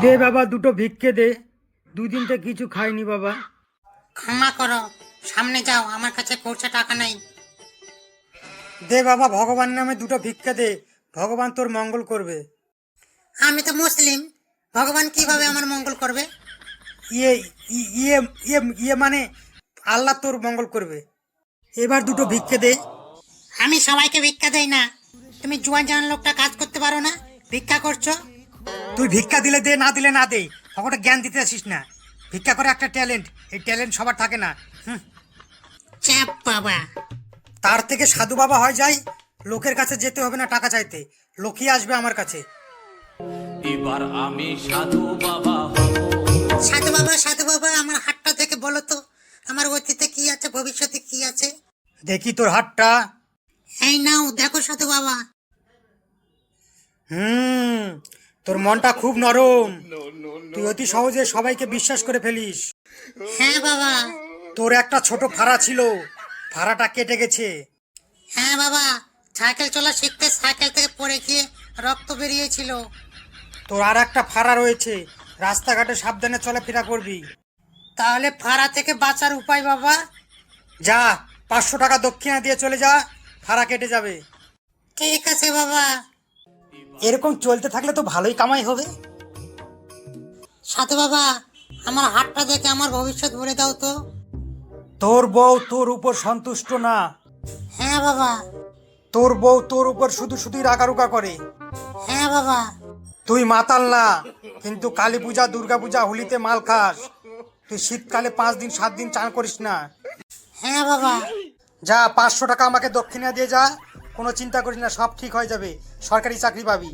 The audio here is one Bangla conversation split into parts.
দে বাবা, দুটো ভিক্ষে দে। দুই দিনটা কিছু খাইনি বাবা। ক্ষমা করো, সামনে যাও, আমার কাছে পৌঁছে টাকা নেই। দে বাবা, ভগবান নামে দুটো ভিক্ষা দে, ভগবান তোর মঙ্গল করবে। আমি তো মুসলিম, ভগবান কিভাবে আমার মঙ্গল করবে? ইয়ে ইয়ে ইয়ে ইয়ে মানে আল্লাহ তোর মঙ্গল করবে। এবার দুটো ভিক্ষে দে। আমি সবাইকে ভিক্ষা দেই না। তুমি জুয়ান জান লোকটা কাজ করতে পারো না, ভিক্ষা করছো। তুই ভিক্ষা দিলে দে, না দিলে না দে, কখনো জ্ঞান দিতে আসিস না। ভিক্ষা করে একটা ট্যালেন্ট, এই ট্যালেন্ট সবার থাকে না। চাপ বাবা। তার থেকে সাধু বাবা হয় যায়, লোকের কাছে যেতে হবে না টাকা চাইতে, লোকই আসবে আমার কাছে। এবার আমি সাধু বাবা হব। সাধু বাবা, সাধু বাবা, আমার হাতটা থেকে বলো তো, আমার অতীতে কি আছে, ভবিষ্যতে কি আছে? দেখি তোর হাতটা। এই নাও, দেখো সাধু বাবা। তোর মনটা খুব নরম, তুই অতি সহজে সবাইকে বিশ্বাস করে ফেলিস। হ্যাঁ বাবা। তোর একটা ছোট ফাড়া ছিল, ফাড়াটা কেটে গেছে। হ্যাঁ বাবা, সাইকেল চলা শিখতে সাইকেল থেকে পড়ে গিয়ে রক্ত বেরিয়েছিল। তোর আর একটা ফাড়া রয়েছে, রাস্তাঘাটে সাবধানে চলাফেরা করবি। তাহলে ফাড়া থেকে বাঁচার উপায় বাবা? যা, 500 টাকা দক্ষিণা দিয়ে চলে যা, ফাড়া কেটে যাবে। ঠিক আছে বাবা। এরকম চলতে থাকলে তো ভালোই কামাই হবে। সাধু বাবা, আমার হাতটা দেখে আমার ভবিষ্যৎ বলে দাও তো। তোর বউ তোর উপর সন্তুষ্ট না। হ্যাঁ বাবা। তোর বউ তোর উপর শুধু শুধুই রাগারুগা করে। হ্যাঁ বাবা। তুই মাতাল না, কিন্তু কালী পূজা, দুর্গা পূজা, হোলিতে মাল খাস। তুই শীতকালে 5 দিন 7 দিন চান করিস না। হ্যাঁ বাবা। যা, 500 টাকা আমাকে দক্ষিণা দিয়ে যা, কোনো চিন্তা করিস না, সব ঠিক হয়ে যাবে, সরকারি চাকরি পাবি।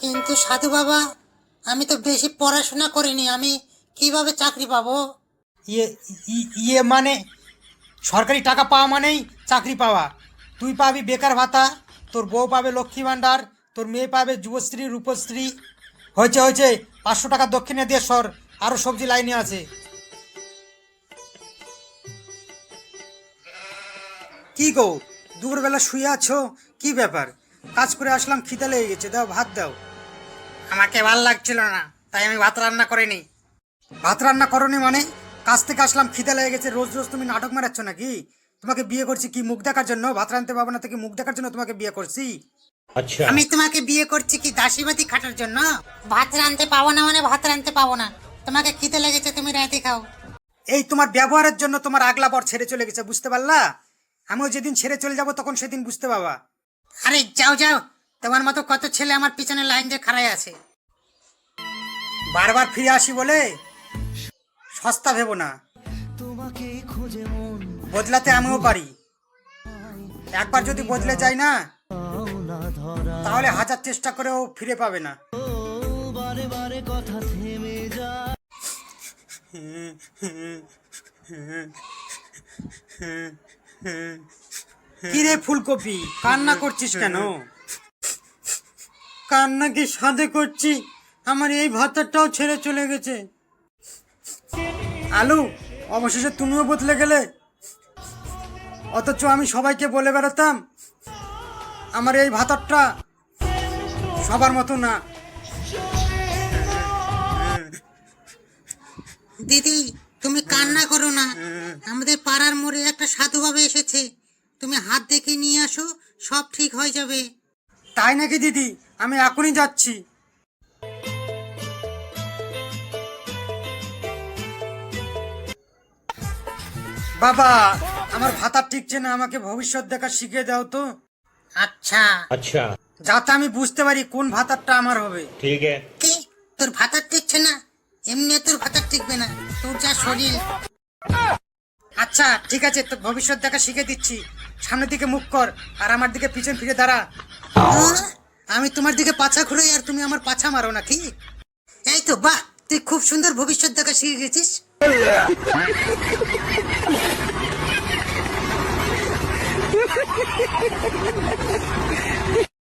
কিন্তু সাধু বাবা, আমি তো বেশি পড়াশোনা করিনি, আমি কিভাবে চাকরি পাবো? ইয়ে ইয়ে মানে সরকারি টাকা পাওয়া মানেই চাকরি পাওয়া। তুই পাবি বেকার ভাতা, তোর বউ পাবে লক্ষ্মী ভাণ্ডার, তোর মেয়ে পাবে যুবশ্রী, রূপশ্রী। হয়েছে হয়েছে, 500 টাকা দক্ষিণে দিয়ে সর, আরও সবজি লাইনে আছে। কি গো, দুপুরবেলা শুয়ে আছো, কি ব্যাপার? কাজ করে আসলাম, খিদে লেগে গেছে, দাও ভাত দাও। আমাকে ভাল লাগছিল না, তাই আমি ভাত রান্না করিনি। ভাত রান্না করনি মানে? কাজ থেকে আসলাম, খিদে লেগে গেছে, রোজ রোজ তুমি নাটক মারাচ্ছ নাকি? তোমাকে বিয়ে করছি কি মুখ দেখার জন্য? ভাত রাঁধতে পাবো না থেকে মুখ দেখার জন্য তোমাকে বিয়ে করছি? আমি তোমাকে বিয়ে করছি কি দাসীবাদী খাটার জন্য? ভাত রাঁধতে পাবো না মানে ভাত রাঁধতে পাবো না, তোমাকে খিদে লেগেছে, তুমি রাঁধে খাও। এই তোমার ব্যবহারের জন্য তোমার আগলা পর ছেড়ে চলে গেছে, বুঝতে পারলা? আমিও যেদিন ছেড়ে চলে যাব তখন সেদিন বুঝতে পাবা। আরে যাও যাও, তোমার মতো কত ছেলে আমার পিছনে লাইন দিয়ে খাড়াই আছে। বারবার ফিরে আসি বলে সস্তা ভেবো না, বদলাতে আমিও পারি। একবার যদি বদলে যাই না, তাহলে 1000 চেষ্টা করেও ফিরে পাবে না। কিরে ফুলকপি, কান্না করছিস কেন? কান্না কি সাধে করছি? আমার এই ভাতাটাও ছেড়ে চলে গেছে। আলু, অবশেষে তুমিও বদলে গেলে। অথচ আমি সবাইকে বলে বেড়াতাম আমার এই ভাতারটা সবার মতো না। দিদি, তুমি কান্না করো না, আমাদের পাড়ার মোড়ে একটা সাধু বাবা এসেছে, তুমি হাত দেখে নিয়ে আসো, সব ঠিক হয়ে যাবে। তাই নাকি দিদি? আমি এখনই যাচ্ছি। বাবা, আমার ভাতা টিকছে না, আমাকে ভবিষ্যৎ দেখা শিখিয়ে দাও তো। আচ্ছা। अच्छा যাতে আমি বুঝতে পারি কোন ভাতারটা আমার হবে। ठीक है। কি, তোর ভাতার টিকছে না? এমনি তোর ভাতার টিকবে না, তোর যা শরীর। আচ্ছা ঠিক আছে, তো ভবিষ্যৎ দেখা শিখে দিচ্ছি। সামনের দিকে মুখ কর আর আমার দিকে পিছন ফিরে দাঁড়া। আমি তোমার দিকে পাছা ঘুরাই আর তুমি আমার পাছা মারো না, ঠিক? এই তো, বাহ, তুই খুব সুন্দর ভবিষ্যৎ দেখা শিখে গেছিস।